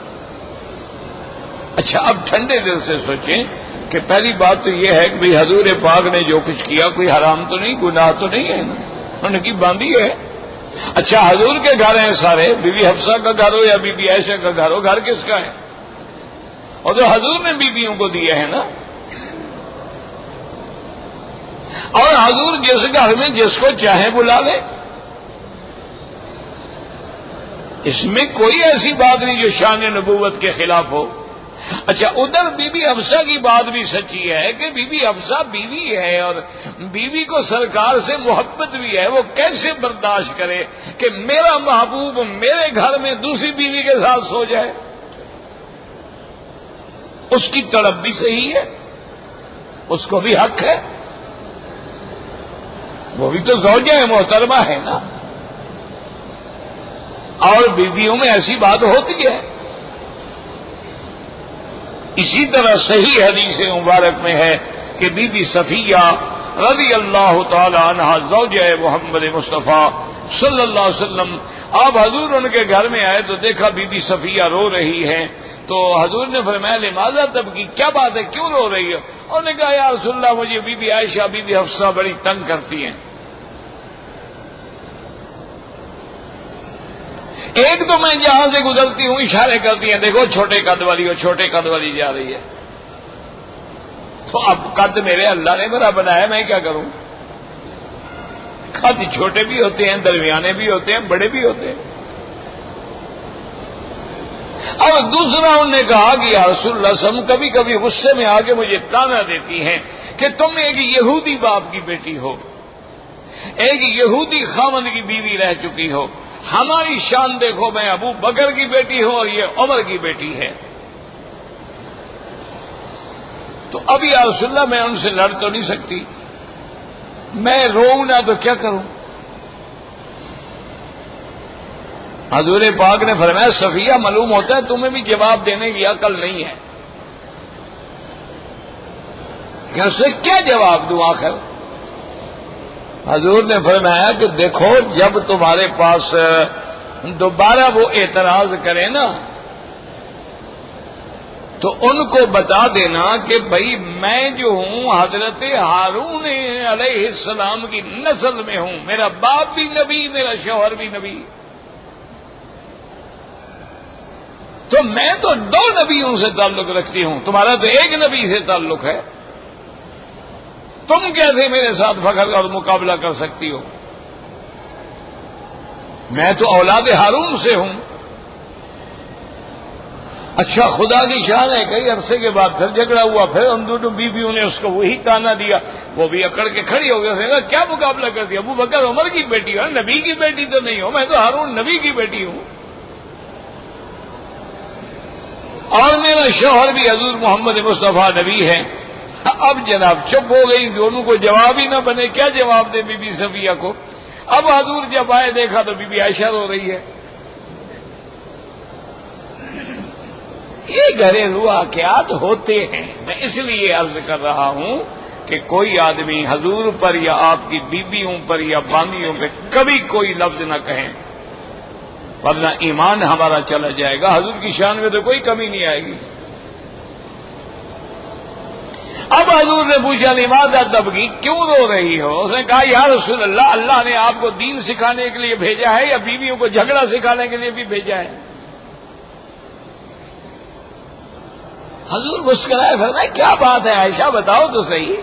S1: اچھا، اب ٹھنڈے دل سے سوچیں کہ پہلی بات تو یہ ہے کہ بھئی حضور پاک نے جو کچھ کیا کوئی حرام تو نہیں، گناہ تو نہیں ہے نا، انہوں نے کی باندھی ہے. اچھا، حضور کے گھر ہیں سارے، بی بی حفصہ کا گھر ہو یا بی بی عائشہ کا گھر ہو، گھر کس کا ہے؟ اور تو حضور نے بیویوں کو دیے ہیں نا. اور حضور جس گھر میں جس کو چاہے بلا لے، اس میں کوئی ایسی بات نہیں جو شان نبوت کے خلاف ہو. اچھا، ادھر بی بی حفصہ کی بات بھی سچی ہے کہ بی بی حفصہ بیوی ہے اور بیوی کو سرکار سے محبت بھی ہے. وہ کیسے برداشت کرے کہ میرا محبوب میرے گھر میں دوسری بیوی کے ساتھ سو جائے؟ اس کی تڑپ بھی صحیح ہے، اس کو بھی حق ہے، وہ بھی تو زوجہ محترمہ ہے نا. اور بیویوں میں ایسی بات ہوتی ہے. اسی طرح صحیح حدیث مبارک میں ہے کہ بی بی صفیہ رضی اللہ تعالی عنہا زوجہ محمد مصطفیٰ صلی اللہ علیہ وسلم، آپ حضور ان کے گھر میں آئے تو دیکھا بی بی صفیہ رو رہی ہیں. تو حضور نے فرمایا لماذا تبکی، کیا بات ہے، کیوں رو رہی ہے؟ انہوں نے کہا یا رسول اللہ، مجھے بی بی عائشہ بی بی حفصہ بڑی تنگ کرتی ہیں. ایک تو میں جہاں سے گزرتی ہوں اشارے کرتی ہیں، دیکھو چھوٹے قد والی ہو، چھوٹے قد والی جا رہی ہے. تو اب قد میرے اللہ نے میرا بنایا، میں کیا کروں؟ قد چھوٹے بھی ہوتے ہیں، درمیانے بھی ہوتے ہیں، بڑے بھی ہوتے ہیں. اب دوسرا انہوں نے کہا کہ یا رسول اللہ صلی اللہ علیہ وسلم، کبھی کبھی غصے میں آ کے مجھے تانا دیتی ہیں کہ تم ایک یہودی باپ کی بیٹی ہو، ایک یہودی خامند کی بیوی رہ چکی ہو. ہماری شان دیکھو، میں ابو بکر کی بیٹی ہوں اور یہ عمر کی بیٹی ہے. تو اب یا رسول اللہ میں ان سے لڑ تو نہیں سکتی، میں روؤں نہ تو کیا کروں؟ حضور پاک نے فرمایا صفیہ، معلوم ہوتا ہے تمہیں بھی جواب دینے کی عقل نہیں ہے. کہ اس سے کیا جواب دوں آخر؟ حضور نے فرمایا کہ دیکھو، جب تمہارے پاس دوبارہ وہ اعتراض کرے نا تو ان کو بتا دینا کہ بھئی میں جو ہوں حضرت ہارون علیہ السلام کی نسل میں ہوں، میرا باپ بھی نبی، میرا شوہر بھی نبی. تو میں تو دو نبیوں سے تعلق رکھتی ہوں، تمہارا تو ایک نبی سے تعلق ہے. تم کیسے میرے ساتھ فخر اور مقابلہ کر سکتی ہو؟ میں تو اولاد ہارون سے ہوں. اچھا، خدا کی شان ہے، کئی عرصے کے بعد پھر جھگڑا ہوا، پھر ان دونوں بیویوں نے اس کو وہی تانا دیا، وہ بھی اکڑ کے کھڑی ہو گیا. کیا مقابلہ کر دیا؟ ابو بکر عمر کی بیٹی ہو، نبی کی بیٹی تو نہیں ہو، میں تو ہارون نبی کی بیٹی ہوں، اور میرا شوہر بھی حضور محمد مصطفیٰ نبی ہے. اب جناب چپ ہو گئی، دونوں کو جواب ہی نہ بنے، کیا جواب دے بی بی صفیہ کو. اب حضور جب آئے دیکھا تو بی بی عائشہ رو رہی ہے. یہ گھریلو واقعات ہوتے ہیں. میں اس لیے عرض کر رہا ہوں کہ کوئی آدمی حضور پر یا آپ کی بیویوں پر یا باندیوں پہ کبھی کوئی لفظ نہ کہیں، ورنہ ایمان ہمارا چلا جائے گا. حضور کی شان میں تو کوئی کمی نہیں آئے گی. اب حضور نے پوچھا لماذا تبکی، کیوں رو رہی ہو؟ اس نے کہا یا رسول اللہ، اللہ نے آپ کو دین سکھانے کے لیے بھیجا ہے یا بیویوں کو جھگڑا سکھانے کے لیے بھی بھیجا ہے؟ حضور مسکرائے، فرمایا کیا بات ہے عائشہ، بتاؤ تو صحیح۔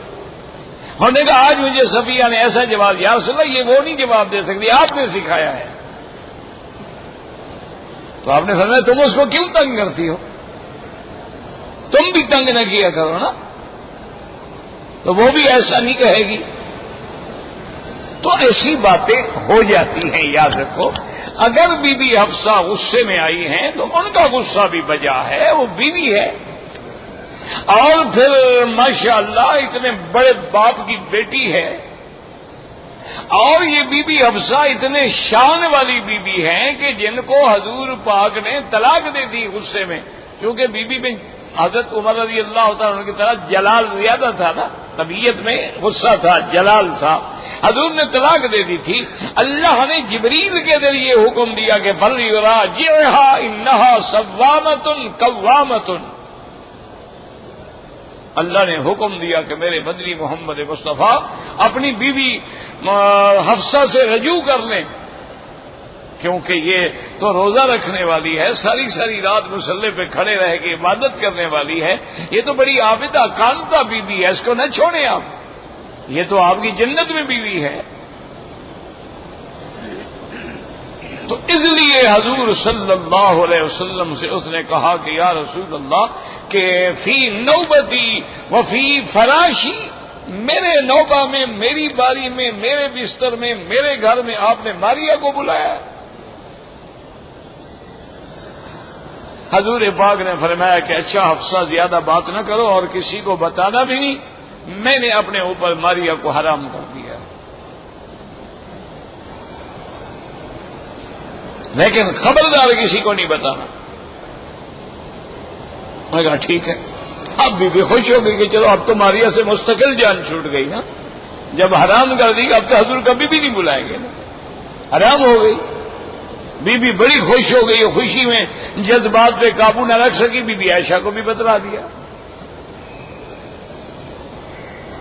S1: انہوں نے کہا آج مجھے صفیہ نے ایسا جواب دیا، یا رسول اللہ یہ وہ نہیں جواب دے سکتی، آپ نے سکھایا ہے۔ تو آپ نے فرمایا تم اس کو کیوں تنگ کرتی ہو؟ تم بھی تنگ نہ کیا کرو نا، تو وہ بھی ایسا نہیں کہے گی۔ تو ایسی باتیں ہو جاتی ہیں، یاد رکھو۔ اگر بی بی حفصہ غصے میں آئی ہیں تو ان کا غصہ بھی بجا ہے، وہ بیوی ہے، اور پھر ماشاءاللہ اتنے بڑے باپ کی بیٹی ہے، اور یہ بی بی حفصہ اتنے شان والی بی بی ہیں کہ جن کو حضور پاک نے طلاق دے دی غصے میں، کیونکہ بی بی میں حضرت عمر رضی اللہ تعالیٰ عنہ کی طرح جلال زیادہ تھا نا، طبیعت میں غصہ تھا، جلال تھا، حضور نے طلاق دے دی تھی۔ اللہ نے جبریل کے ذریعے حکم دیا کہ فلیراجعھا انھا صوامۃ قوامۃ، اللہ نے حکم دیا کہ میرے مدنی محمد مصطفیٰ اپنی بیوی حفصہ سے رجوع کر لیں، کیونکہ یہ تو روزہ رکھنے والی ہے، ساری ساری رات مصلی پہ کھڑے رہ کے عبادت کرنے والی ہے، یہ تو بڑی عابدہ قانتہ بیوی ہے، اس کو نہ چھوڑیں آپ، یہ تو آپ کی جنت میں بیوی ہے۔ تو اس لیے حضور صلی اللہ علیہ وسلم سے اس نے کہا کہ یا رسول اللہ کہ فی نوبتی وفی فراشی، میرے نوبہ میں، میری باری میں، میرے بستر میں، میرے گھر میں آپ نے ماریا کو بلایا۔ حضور پاک نے فرمایا کہ اچھا حفصہ زیادہ بات نہ کرو اور کسی کو بتانا بھی نہیں، میں نے اپنے اوپر ماریا کو حرام کر دیا، لیکن خبردار کسی کو نہیں بتانا۔ میں کہا ٹھیک ہے۔ اب بھی خوش ہو گئی کہ چلو اب تو ماریا سے مستقل جان چھوٹ گئی نا، جب حرام کر دی اب تو حضور کبھی بھی نہیں بلائیں گے نا، حرام ہو گئی۔ بی بی بڑی خوش ہو گئی، خوشی میں جذبات پہ قابو نہ رکھ سکی، بی بی عائشہ کو بھی بتلا دیا۔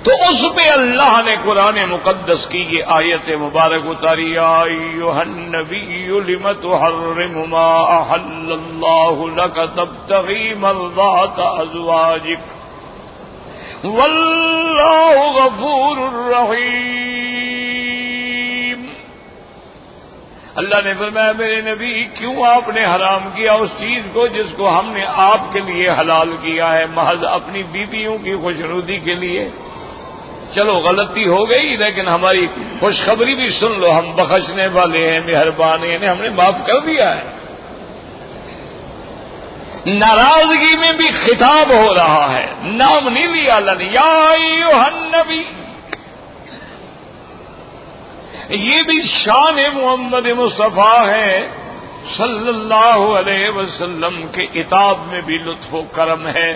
S1: تو اس پہ اللہ نے قرآن مقدس کی یہ آیت مبارک اتاری، یا ایھا النبی لم تحرم ما احل اللہ لک تبتغی مرضات ازواجک واللہ غفور رحیم۔ اللہ نے فرمایا میرے نبی کیوں آپ نے حرام کیا اس چیز کو جس کو ہم نے آپ کے لیے حلال کیا ہے، محض اپنی بیویوں کی خوشنودی کے لیے۔ چلو غلطی ہو گئی لیکن ہماری خوشخبری بھی سن لو، ہم بخشنے والے ہیں، مہربان ہیں، ہم نے معاف کر دیا ہے۔ ناراضگی میں بھی خطاب ہو رہا ہے، نام نہیں لیا اللہ نے، یا ایھا النبی۔ یہ بھی شان محمد مصطفیٰ ہے صلی اللہ علیہ وسلم کے عتاب میں بھی لطف و کرم ہے،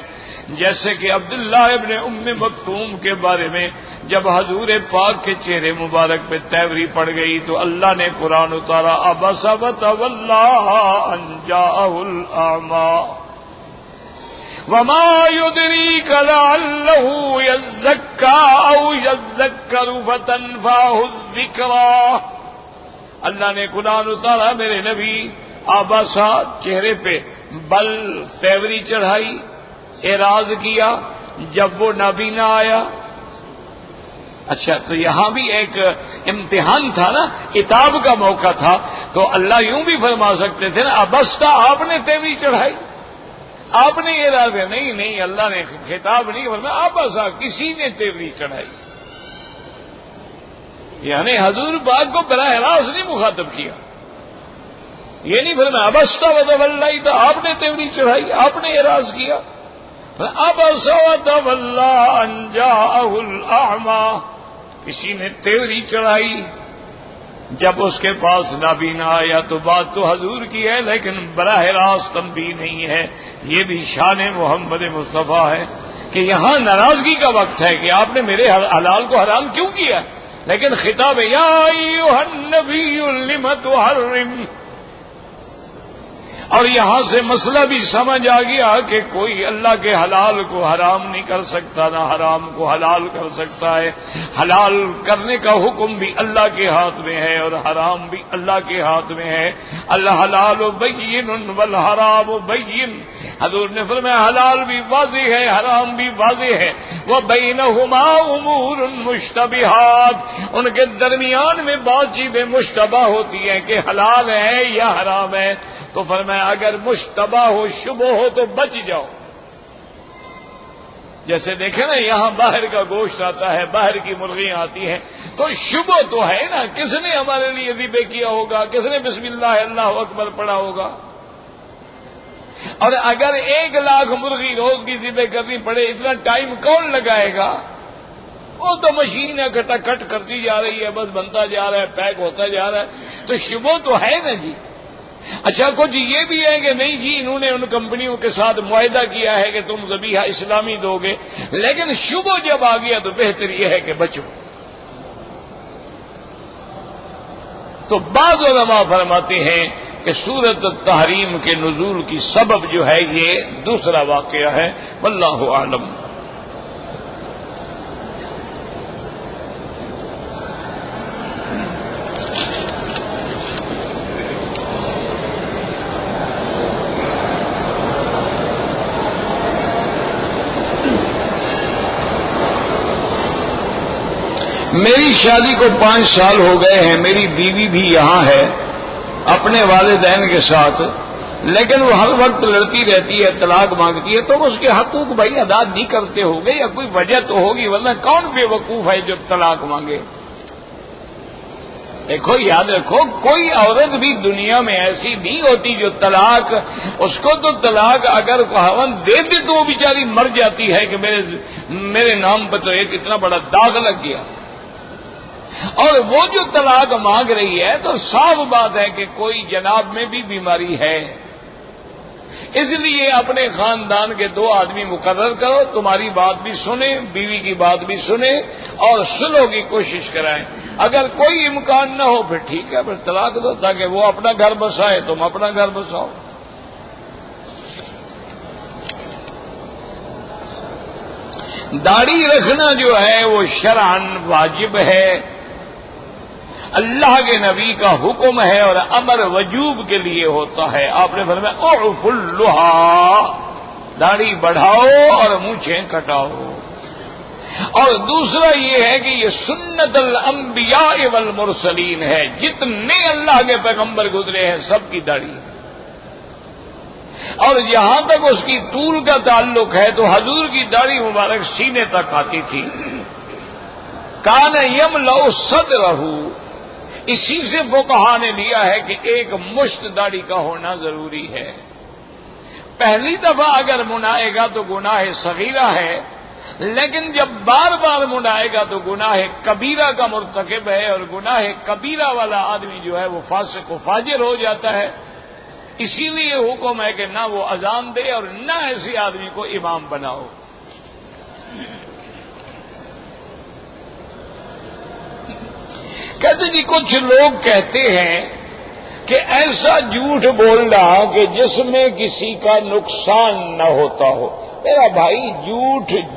S1: جیسے کہ عبداللہ ابن ام مکتوم کے بارے میں جب حضور پاک کے چہرے مبارک پہ تیوری پڑ گئی تو اللہ نے قرآن اتارا، عبس وتولی ان جاءہ الاعمی وما يدريك لعله يزكى او يذكر فتنفعه الذكرى۔ اللہ نے قرآن اتارا میرے نبی، آباسا چہرے پہ بل تیوری چڑھائی، اعراض کیا جب وہ نابینا آیا۔ اچھا تو یہاں بھی ایک امتحان تھا نا، عتاب کا موقع تھا، تو اللہ یوں بھی فرما سکتے تھے نا ابستا آپ نے تیوری چڑھائی، آپ نے اعراض ہے، نہیں اللہ نے خطاب نہیں فرمایا ابسا کسی نے تیوری چڑھائی، یعنی حضور پاک کو براہ راست نہیں مخاطب کیا، یہ نہیں فرمایا ابستا وتولی تو آپ نے تیوری چڑھائی، آپ نے اعراض کیا۔ عبس وتولی ان جاءہ الاعمی، کسی نے تیوری چڑھائی جب اس کے پاس نابینا آیا، تو بات تو حضور کی ہے لیکن براہ راست تنبیہ نہیں ہے۔ یہ بھی شان محمد مصطفیٰ ہے کہ یہاں ناراضگی کا وقت ہے کہ آپ نے میرے حلال کو حرام کیوں کیا، لیکن خطاب یا ایھا النبی لم تحرم، اور یہاں سے مسئلہ بھی سمجھ آ گیا کہ کوئی اللہ کے حلال کو حرام نہیں کر سکتا، نہ حرام کو حلال کر سکتا ہے۔ حلال کرنے کا حکم بھی اللہ کے ہاتھ میں ہے اور حرام بھی اللہ کے ہاتھ میں ہے۔ الحلال بین والحرام بین، حضور نے فرمایا حلال بھی واضح ہے، حرام بھی واضح ہے۔ وبینہما امور مشتبہات، ان کے درمیان میں بہت چیزیں مشتبہ ہوتی ہیں کہ حلال ہے یا حرام ہے۔ تو فرمایا اگر مشتبہ ہو، شبہ ہو تو بچ جاؤ۔ جیسے دیکھیں نا یہاں باہر کا گوشت آتا ہے، باہر کی مرغیاں آتی ہیں، تو شبہ تو ہے نا، کس نے ہمارے لیے ذبح کیا ہوگا، کس نے بسم اللہ اللہ اکبر پڑھا ہوگا۔ اور اگر 1,00,000 مرغی روز کی ذبح کرنی پڑے، اتنا ٹائم کون لگائے گا؟ وہ تو مشین ہے، کٹا کٹ کرتی جا رہی ہے، بس بنتا جا رہا ہے، پیک ہوتا جا رہا ہے، تو شبہ تو ہے نا جی۔ اچھا کچھ یہ بھی ہے کہ نہیں جی انہوں نے ان کمپنیوں کے ساتھ معاہدہ کیا ہے کہ تم ذبیحہ اسلامی دو گے، لیکن شبہ جب آ گیا تو بہتر یہ ہے کہ بچو۔ تو بعض علماء فرماتے ہیں کہ سورۃ التحریم کے نزول کی سبب جو ہے یہ دوسرا واقعہ ہے، واللہ اعلم۔ میری شادی کو 5 سال ہو گئے ہیں، میری بیوی بھی یہاں ہے اپنے والدین کے ساتھ، لیکن وہ ہر وقت لڑتی رہتی ہے، طلاق مانگتی ہے، تو اس کے حقوق بھائی ادا نہیں کرتے ہو گے، یا کوئی وجہ تو ہوگی، ورنہ کون بے وقوف ہے جو طلاق مانگے؟ دیکھو یاد رکھو، کوئی عورت بھی دنیا میں ایسی نہیں ہوتی جو طلاق، اس کو تو طلاق اگر خاوند دے دے تو وہ بیچاری مر جاتی ہے کہ میرے نام پر تو ایک اتنا بڑا داغ لگ گیا۔ اور وہ جو طلاق مانگ رہی ہے تو صاف بات ہے کہ کوئی جناب میں بھی بیماری ہے، اس لیے اپنے خاندان کے 2 آدمی مقرر کرو، تمہاری بات بھی سنیں، بیوی کی بات بھی سنیں اور صلح کی کوشش کرائیں۔ اگر کوئی امکان نہ ہو پھر ٹھیک ہے، پھر طلاق دو تاکہ وہ اپنا گھر بسائے، تم اپنا گھر بساؤ۔ داڑھی رکھنا جو ہے وہ شرعاً واجب ہے، اللہ کے نبی کا حکم ہے اور امر وجوب کے لیے ہوتا ہے۔ آپ نے فرمایا اعفوا اللحى، داڑھی بڑھاؤ اور مونچھیں کٹاؤ۔ اور دوسرا یہ ہے کہ یہ سنت الانبیاء والمرسلین ہے، جتنے اللہ کے پیغمبر گزرے ہیں سب کی داڑھی ہے۔ اور جہاں تک اس کی طول کا تعلق ہے تو حضور کی داڑھی مبارک سینے تک آتی تھی، کان یملأ صدرہ، اسی سے فقہا نے لیا ہے کہ 1 مشت داڑھی کا ہونا ضروری ہے۔ پہلی دفعہ اگر منائے گا تو گناہ صغیرہ ہے، لیکن جب بار بار منائے گا تو گناہ کبیرہ کا مرتکب ہے، اور گناہ کبیرہ والا آدمی جو ہے وہ فاسق و فاجر ہو جاتا ہے۔ اسی لیے حکم ہے کہ نہ وہ اذان دے اور نہ ایسے آدمی کو امام بناؤ۔ کہتے جی کچھ لوگ کہتے ہیں کہ ایسا جھوٹ بولنا کہ جس میں کسی کا نقصان نہ ہوتا ہو۔ میرا بھائی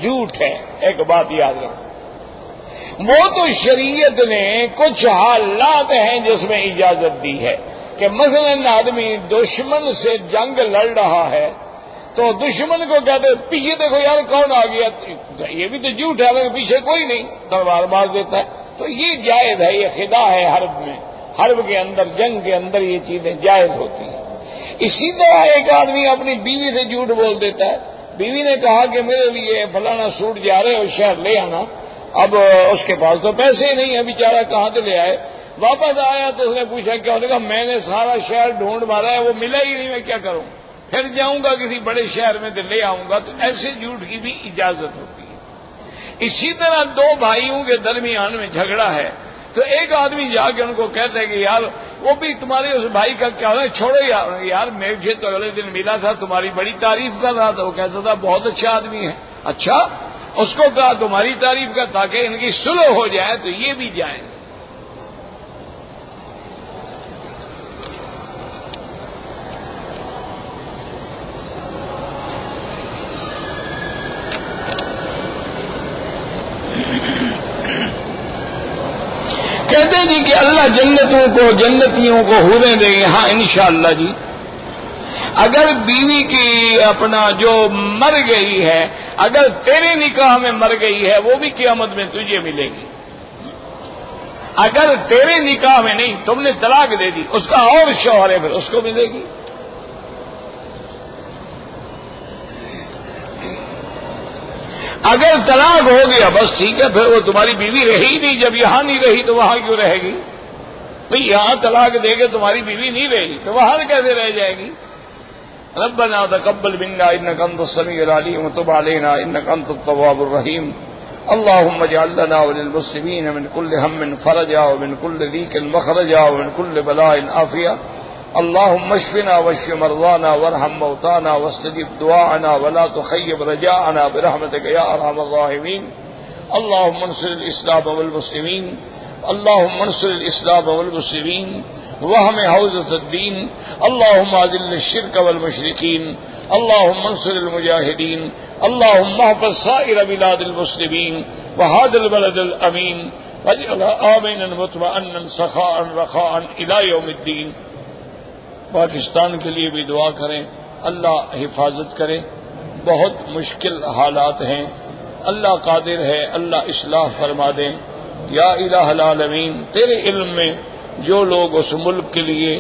S1: جھوٹ ہے، ایک بات یاد رکھو، وہ تو شریعت نے کچھ حالات ہیں جس میں اجازت دی ہے کہ مثلا آدمی دشمن سے جنگ لڑ رہا ہے تو دشمن کو کہتے پیچھے دیکھو یار کون آ گیا، یہ بھی تو جھوٹ ہے، اگر پیچھے کوئی نہیں تلوار مار دیتا ہے تو یہ جائز ہے، یہ خدا ہے حرب میں، حرب کے اندر جنگ کے اندر یہ چیزیں جائز ہوتی ہیں۔ اسی طرح ایک آدمی اپنی بیوی سے جھوٹ بول دیتا ہے، بیوی نے کہا کہ میرے لیے فلانا سوٹ جا رہے ہو شہر لے آنا، اب اس کے پاس تو پیسے نہیں ہیں، بیچارہ کہاں سے لے آئے، واپس آیا تو اس نے پوچھا کیا، نے کہا میں نے سارا شہر ڈھونڈ مارا ہے وہ ملا ہی نہیں، میں کیا کروں، پھر جاؤں گا کسی بڑے شہر میں تو لے آؤں گا۔ تو ایسے جھوٹ کی بھی اجازت ہوتی ہے۔ اسی طرح 2 بھائیوں کے درمیان میں جھگڑا ہے تو ایک آدمی جا کے ان کو کہتا ہے کہ یار وہ بھی تمہارے اس بھائی کا کیا ہے، چھوڑو یار مجھے تو اگلے دن ملا تھا، تمہاری بڑی تعریف کر رہا تھا، وہ کہتا تھا بہت اچھا آدمی ہے۔ اچھا، اس کو کہا تمہاری تعریف کا تاکہ ان کی صلح ہو جائے، تو یہ بھی جائیں۔ کہتے جی کہ اللہ جنتیوں کو حوریں دیں گے. ہاں انشاءاللہ جی. اگر بیوی کی اپنا جو مر گئی ہے، اگر تیرے نکاح میں مر گئی ہے، وہ بھی قیامت میں تجھے ملے گی. اگر تیرے نکاح میں نہیں، تم نے طلاق دے دی، اس کا اور شوہر ہے، پھر اس کو ملے گی. اگر طلاق ہو گیا بس ٹھیک ہے، پھر وہ تمہاری بیوی رہی نہیں. جب یہاں نہیں رہی تو وہاں کیوں رہے گی؟ بھئی یہاں طلاق دے کے تمہاری بیوی نہیں رہی تو وہاں کیسے رہ جائے گی؟ ربنا تقبل منا انك انت السميع العليم وتب علينا انك انت التواب الرحيم. اللهم اجعل لنا وللمسلمين من كل هم فرجا ومن كل ضيق مخرجا ومن كل بلاء عافية. اللهم اشفنا واشف مرضانا وارحم موتانا واستجب دعاءنا ولا تخيب رجاءنا برحمتك يا ارحم الراحمين. اللهم انصر الاسلام والمسلمين. اللهم انصر الاسلام والمسلمين وهم حوزة الدين. اللهم اذل الشرك والمشركين. اللهم انصر المجاهدين. اللهم احفظ سائر بلاد المسلمين وهذا البلد الامين واجعله آمنا مطمئنا سخاء رخاء الى يوم الدين. پاکستان کے لیے بھی دعا کریں، اللہ حفاظت کرے. بہت مشکل حالات ہیں، اللہ قادر ہے، اللہ اصلاح فرما دیں. یا الہ العالمین، تیرے علم میں جو لوگ اس ملک کے لیے،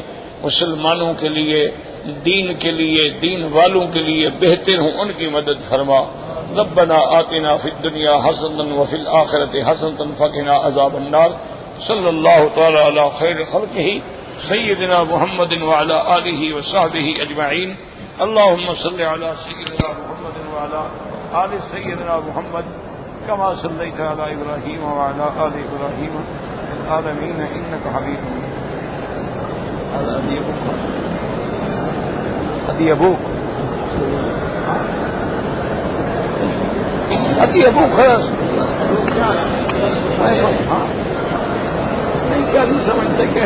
S1: مسلمانوں کے لیے، دین کے لیے، دین والوں کے لیے بہتر ہوں، ان کی مدد فرما. ربنا آتنا فی الدنیا حسنۃ وفی الآخرۃ حسنۃ وقنا عذاب النار. صلی اللہ تعالی علی خیر خلقہ سیدنا محمد وعلى آلہ وصحبہ اجمعین. اللهم صل على سيدنا محمد وعلى آل سيدنا محمد كما صليت على إبراهيم وعلى آل إبراهيم في العالمين إنك حميد مجيد. هذا أبي أبوك خلاص نہیں کیا نہیں سمجھتے کہ